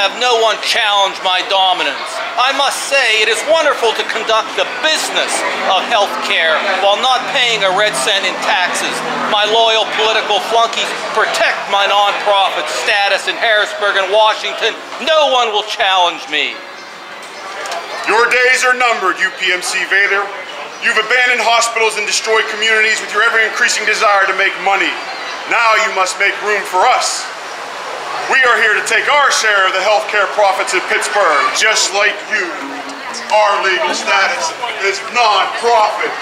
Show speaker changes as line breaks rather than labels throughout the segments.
have no one challenge my dominance. I must say, it is wonderful to conduct the business of health care while not paying a red cent in taxes. My loyal political flunkies protect my non-profit status in Harrisburg and Washington. No one will challenge me.
Your days are numbered, UPMC Vader. You've abandoned hospitals and destroyed communities with your ever-increasing desire to make money. Now you must make room for us. We are here to take our share of the healthcare profits in Pittsburgh, just like you. Our legal status is non-profit.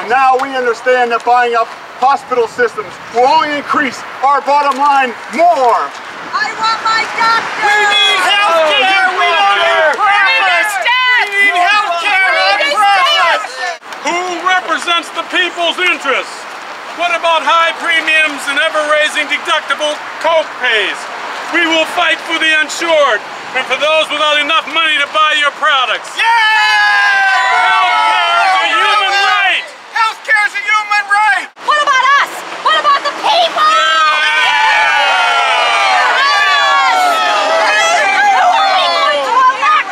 And now we understand that buying up hospital systems will only increase our bottom line more.
I want my doctor!
We need healthcare! We don't need profits!
We
need healthcare, not profits!
Who represents the people's interests? What about high premiums and ever-raising deductible co-pays? We will fight for the uninsured and for those without enough money to buy your products.
Yeah!
Healthcare is a human right!
Healthcare is a human right!
What about us? What about the people? Who are we going to elect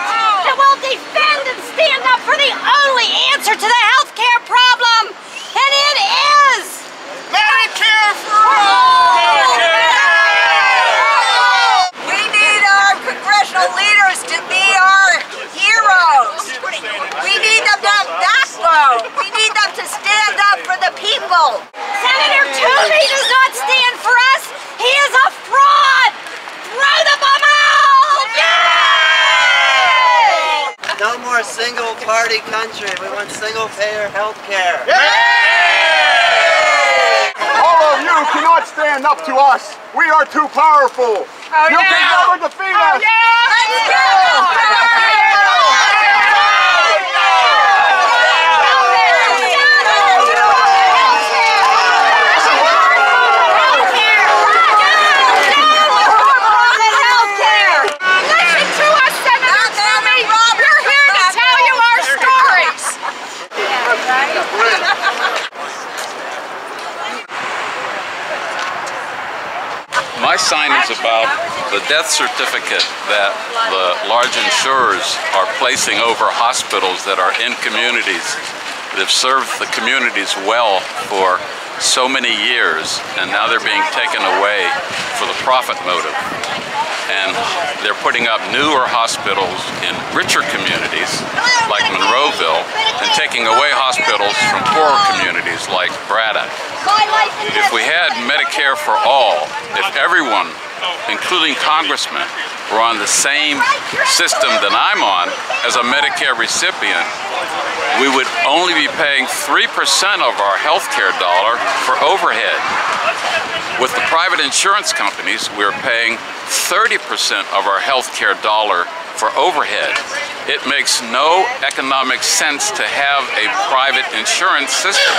that will defend and stand up for the only answer to the healthcare problem? And it is
Medicare for all!
We need our congressional leaders to be our heroes. We need them to have backbone. We need them to stand up for the people. Senator Toomey does not stand for us. He is a fraud. Throw the bomb out! Yay!
No more single-party country. We want single-payer health care.
All of you cannot stand up to us. We are too powerful. You can never defeat us.
Let's go!
My sign is about the death certificate that the large insurers are placing over hospitals that are in communities that have served the communities well for so many years, and now they're being taken away for the profit motive. And they're putting up newer hospitals in richer communities like Monroeville and taking away hospitals from poorer communities like Braddock. If we had Medicare for all, if everyone, including congressmen, were on the same system that I'm on as a Medicare recipient, we would only be paying 3% of our healthcare dollar for overhead. With the private insurance companies, we're paying 30% of our healthcare dollar for overhead. It makes no economic sense to have a private insurance system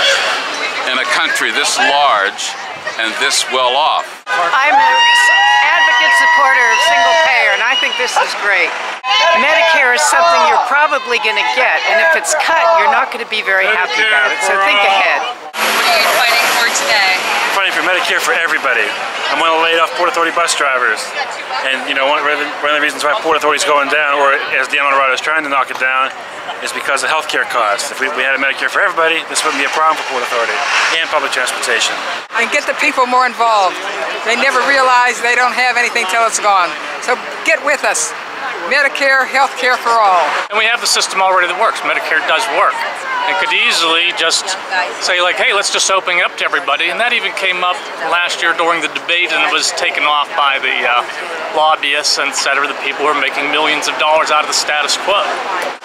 in a country this large and this well off.
I'm an advocate supporter of single payer, and I think this is great. Medicare is something you're probably going to get, and if it's cut, you're not going to be very happy about it, so think ahead.
What are you fighting for today?
I'm fighting for Medicare for everybody. I'm one of the laid off Port Authority bus drivers. And you know, one of the reasons why Port Authority is going down, or as the Colorado is trying to knock it down, is because of healthcare costs. If we had a Medicare for everybody, this wouldn't be a problem for Port Authority and public transportation.
And get the people more involved. They never realize they don't have anything till it's gone. So get with us. Medicare, health care for all.
And we have the system already that works. Medicare does work. It could easily just say like, hey, let's just open it up to everybody. And that even came up last year during the debate, and it was taken off by the lobbyists and etc. The people who are making millions of dollars out of the status quo.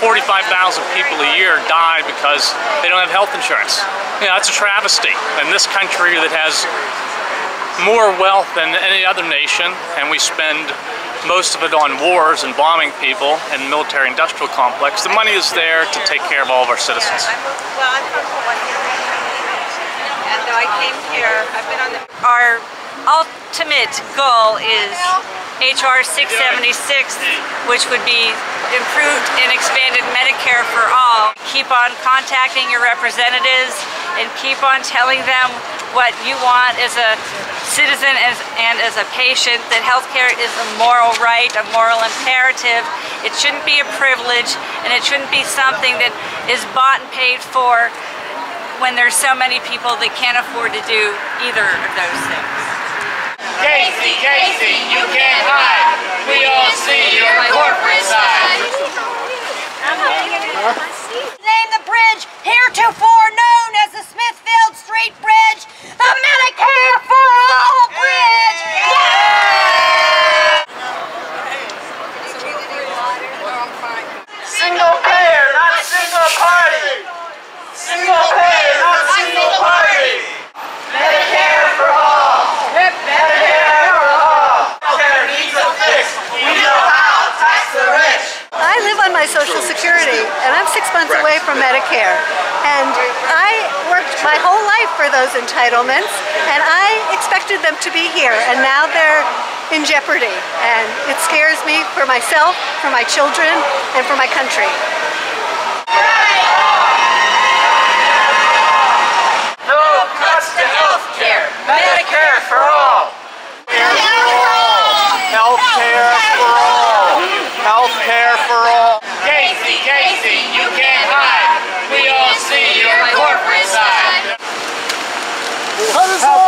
45,000 people a year die because they don't have health insurance. You know, that's a travesty. In this country that has more wealth than any other nation, and we spend most of it on wars and bombing people and military-industrial complex, the money is there to take care of all of our citizens.
I'm from Hawaii, and I came here. I've been on the... Our ultimate goal is HR 676, which would be improved and expanded Medicare for all. Keep on contacting your representatives and keep on telling them
what you want as a citizen and as a patient, that healthcare is a moral right, a moral imperative. It shouldn't be a privilege, and it shouldn't be something that is bought and paid for when there's so many people that can't afford to do either of those things.
Casey, Casey, you can't hide. We all see your corporate side.
Name the bridge heretofore known as the Smithfield Street Bridge, the Medicare for All Bridge!
Single payer, not single party. Single payer, not single party. Medicare for all. Medicare for all. Healthcare needs a fix. We know how. Tax the rich.
I live on my Social Security, and I'm 6 months away from Medicare. And I worked my whole life for those entitlements, and I expected them to be here, and now they're in jeopardy. And it scares me for myself, for my children, and for my country.
No cuts to healthcare. Medicare for all.
Healthcare for all. Healthcare for all.
Casey, Casey, you can't hide. We all see your corporate side.
Cut us off!